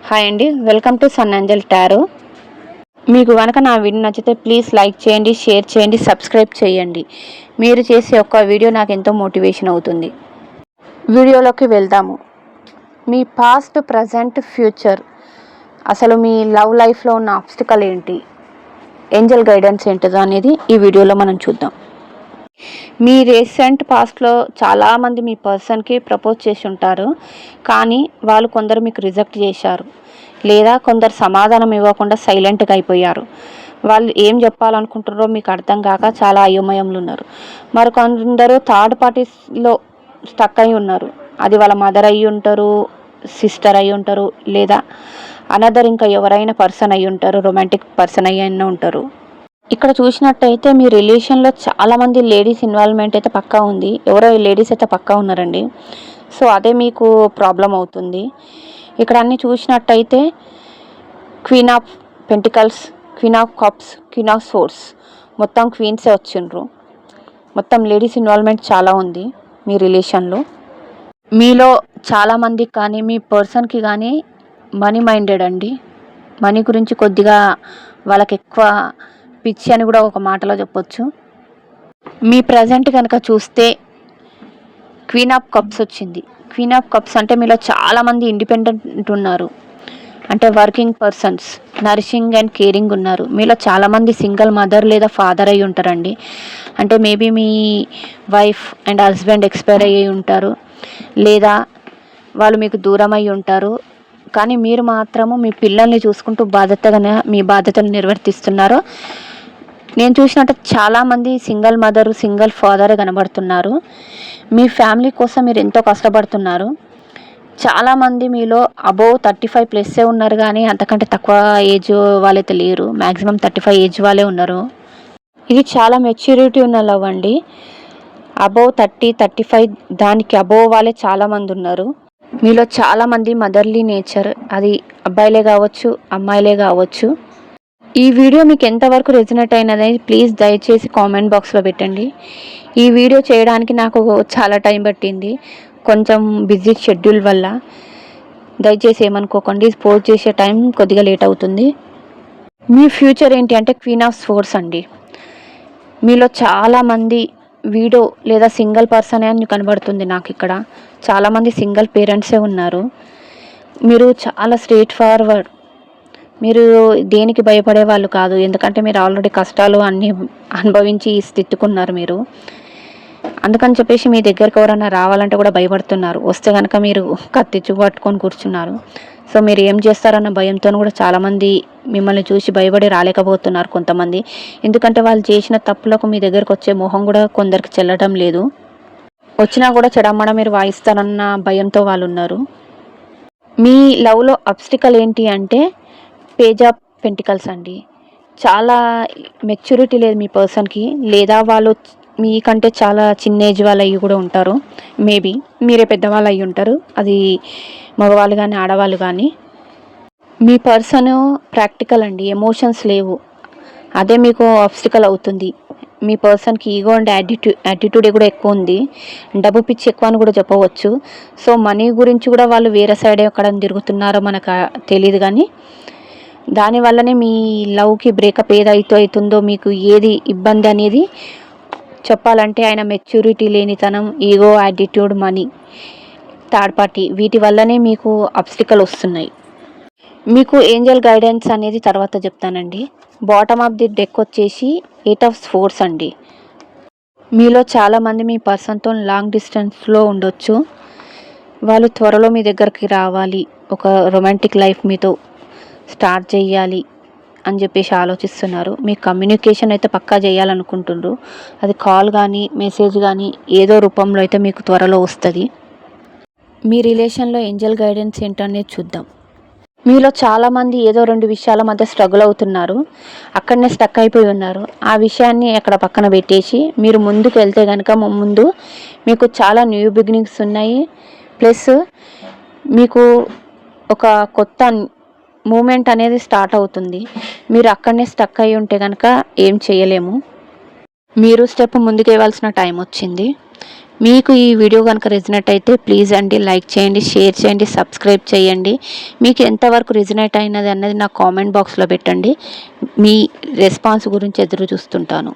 Hi అండి, welcome to Sun Angel Tarot. మీకు కనుక నా వీడియో నచ్చితే ప్లీజ్ లైక్ చేయండి, షేర్ చేయండి, సబ్స్క్రైబ్ చేయండి. మీరు చేసే ఒక్క వీడియో నాకు ఎంతో మోటివేషన్ అవుతుంది. వీడియోలోకి వెళ్దాము. మీ పాస్ట్, ప్రజెంట్, ఫ్యూచర్, అసలు మీ లవ్ లైఫ్లో ఉన్న ఆబ్స్టికల్ ఏంటి, ఏంజెల్ గైడెన్స్ ఏంటిదో అనేది ఈ వీడియోలో మనం చూద్దాం. మీ రీసెంట్ పాస్ట్లో చాలామంది మీ పర్సన్కి ప్రపోజ్ చేసి ఉంటారు, కానీ వాళ్ళు కొందరు మీకు రిజెక్ట్ చేశారు, లేదా కొందరు సమాధానం ఇవ్వకుండా సైలెంట్గా అయిపోయారు. వాళ్ళు ఏం చెప్పాలనుకుంటారో మీకు అర్థం కాక చాలా అయోమయంలో ఉన్నారు. మరి కొందరు థర్డ్ పార్టీస్లో స్టక్ అయి ఉన్నారు. అది వాళ్ళ మదర్ అయ్యి ఉంటారు, సిస్టర్ అయి ఉంటారు, లేదా అనదర్ ఇంకా ఎవరైనా పర్సన్ అయి ఉంటారు, రొమాంటిక్ పర్సన్ అయ్యి ఉంటారు. ఇక్కడ చూసినట్టయితే మీ రిలేషన్లో చాలామంది లేడీస్ ఇన్వాల్వ్మెంట్ అయితే పక్కా ఉంది. ఎవరో లేడీస్ అయితే పక్కా ఉన్నారండి. సో అదే మీకు ప్రాబ్లం అవుతుంది. ఇక్కడ అన్నీ చూసినట్టయితే queen of pentacles, queen of cups, queen of swords, మొత్తం క్వీన్సే వచ్చిండ్రు. మొత్తం లేడీస్ ఇన్వాల్వ్మెంట్ చాలా ఉంది మీ రిలేషన్లో. మీలో చాలామందికి కానీ మీ పర్సన్కి కానీ మనీ మైండెడ్ అండి. మనీ గురించి కొద్దిగా వాళ్ళకి ఎక్కువ పిచ్చి అని కూడా ఒక మాటలో చెప్పొచ్చు. మీ ప్రజెంట్ కనుక చూస్తే క్వీన్ ఆఫ్ కప్స్ వచ్చింది. క్వీన్ ఆఫ్ కప్స్ అంటే మీలో చాలామంది ఇండిపెండెంట్ ఉన్నారు, అంటే working persons, nourishing and caring ఉన్నారు. మీలో చాలామంది సింగిల్ మదర్ లేదా ఫాదర్ అయి ఉంటారండి. అంటే maybe me wife and husband expire అయ్యి ఉంటారు, లేదా వాళ్ళు మీకు దూరం అయి ఉంటారు. కానీ మీరు మాత్రము మీ పిల్లల్ని చూసుకుంటూ బాధ్యతగానే మీ బాధ్యతలు నిర్వర్తిస్తున్నారు. నేను చూసినట్టు చాలామంది సింగిల్ మదర్, సింగిల్ ఫాదర్ కనబడుతున్నారు. మీ ఫ్యామిలీ కోసం మీరు ఎంతో కష్టపడుతున్నారు. చాలామంది మీలో అబోవ్ 35+ ఉన్నారు, కానీ అంతకంటే తక్కువ ఏజ్ వాళ్ళైతే లేరు. మ్యాక్సిమం 35 ఏజ్ వాళ్ళే ఉన్నారు. ఇది చాలా మెచ్యూరిటీ ఉన్న లవ్ అండి. అబోవ్ 30, 35 దానికి అబోవ్ వాళ్ళే చాలామంది ఉన్నారు. మీలో చాలామంది మదర్లీ నేచర్, అది అబ్బాయిలే కావచ్చు, అమ్మాయిలే కావచ్చు. ఈ వీడియో మీకు ఎంతవరకు రెజనేట్ అయినదని ప్లీజ్ దయచేసి కామెంట్ బాక్స్లో పెట్టండి. ఈ వీడియో చేయడానికి నాకు చాలా టైం పట్టింది, కొంచెం బిజీ షెడ్యూల్ వల్ల. దయచేసి ఏమనుకోకండి, పోస్ట్ చేసే టైం కొద్దిగా లేట్ అవుతుంది. మీ ఫ్యూచర్ ఏంటి అంటే క్వీన్ ఆఫ్ సోర్స్ అండి. మీలో చాలామంది వీడో లేదా సింగిల్ పర్సనే అని కనబడుతుంది నాకు. ఇక్కడ చాలామంది సింగిల్ పేరెంట్సే ఉన్నారు. మీరు చాలా స్ట్రైట్ ఫార్వర్డ్, మీరు దేనికి భయపడే వాళ్ళు కాదు. ఎందుకంటే మీరు ఆల్రెడీ కష్టాలు అన్నీ అనుభవించి స్థితికున్నారు మీరు. అందుకని చెప్పేసి మీ దగ్గరికి ఎవరైనా రావాలంటే కూడా భయపడుతున్నారు. వస్తే కనుక మీరు కత్తిచ్చు పట్టుకొని కూర్చున్నారు. సో మీరు ఏం చేస్తారన్న భయంతో కూడా చాలామంది మిమ్మల్ని చూసి భయపడి రాలేకపోతున్నారు కొంతమంది. ఎందుకంటే వాళ్ళు చేసిన తప్పులకు మీ దగ్గరకు వచ్చే మొహం కూడా కొందరికి చెల్లడం లేదు. వచ్చినా కూడా చెడమ్మడ మీరు వాయిస్తారన్న భయంతో వాళ్ళు ఉన్నారు. మీ లవ్లో అబ్స్టికల్ ఏంటి అంటే పేజ్ ఆఫ్ పెంటికల్స్ అండి. చాలా మెచ్యూరిటీ లేదు మీ పర్సన్కి, లేదా వాళ్ళు మీకంటే చాలా చిన్న ఏజ్ వాళ్ళు అయ్యి కూడా ఉంటారు. మేబీ మీరే పెద్దవాళ్ళు అయ్యి ఉంటారు, అది మగవాళ్ళు కానీ ఆడవాళ్ళు కానీ. మీ పర్సన్ ప్రాక్టికల్ అండి, ఎమోషన్స్ లేవు. అదే మీకు ఆబ్స్టికల్ అవుతుంది. మీ పర్సన్కి ఈగో అండ్ యాటిట్యూడ్ కూడా ఎక్కువ ఉంది, డబ్బు పిచ్చి ఎక్కువ అని కూడా చెప్పవచ్చు. సో మనీ గురించి కూడా వాళ్ళు వేరే సైడ్ ఎక్కడ తిరుగుతున్నారో మనకు తెలియదు, కానీ దానివల్లనే మీ లవ్కి బ్రేకప్ ఏదైతే అవుతుందో, మీకు ఏది ఇబ్బంది అనేది చెప్పాలంటే ఆయన మెచ్యూరిటీ లేనితనం, ego, attitude, money, third party, వీటి వల్లనే మీకు అబ్స్టికల్ వస్తున్నాయి. మీకు ఏంజల్ గైడెన్స్ అనేది తర్వాత చెప్తానండి. బాటమ్ ఆఫ్ ది డెక్ వచ్చేసి 8 ఆఫ్ స్పోర్ట్స్ అండి. మీలో చాలామంది మీ పర్సన్తో లాంగ్ డిస్టెన్స్లో ఉండొచ్చు. వాళ్ళు త్వరలో మీ దగ్గరికి రావాలి, ఒక రొమాంటిక్ లైఫ్ మీతో స్టార్ట్ చేయాలి అని చెప్పేసి ఆలోచిస్తున్నారు. మీ కమ్యూనికేషన్ అయితే పక్కా చేయాలనుకుంటున్నారు. అది కాల్ కానీ మెసేజ్ కానీ ఏదో రూపంలో అయితే మీకు త్వరలో వస్తుంది. మీ రిలేషన్లో ఏంజల్ గైడెన్స్ ఏంటనేది చూద్దాం. మీలో చాలామంది ఏదో 2 విషయాల మధ్య స్ట్రగుల్ అవుతున్నారు, అక్కడనే స్టక్ అయిపోయి ఉన్నారు. ఆ విషయాన్ని అక్కడ పక్కన పెట్టేసి మీరు ముందుకు వెళ్తే కనుక ముందు మీకు చాలా న్యూ బిగినింగ్స్ ఉన్నాయి. ప్లస్ మీకు ఒక కొత్త మూమెంట్ అనేది స్టార్ట్ అవుతుంది. మీరు అక్కడనే స్టక్ అయి ఉంటే కనుక ఏం చేయలేము. మీరు స్టెప్ ముందుకు వేయాల్సిన టైం వచ్చింది. మీకు ఈ వీడియో కనుక రెజినేట్ అయితే ప్లీజ్ అండి లైక్ చేయండి, షేర్ చేయండి, సబ్స్క్రైబ్ చేయండి. మీకు ఎంతవరకు రెజినేట్ అయినది అన్నది నా కామెంట్ బాక్స్లో పెట్టండి. మీ రెస్పాన్స్ గురించి ఎదురు చూస్తుంటాను.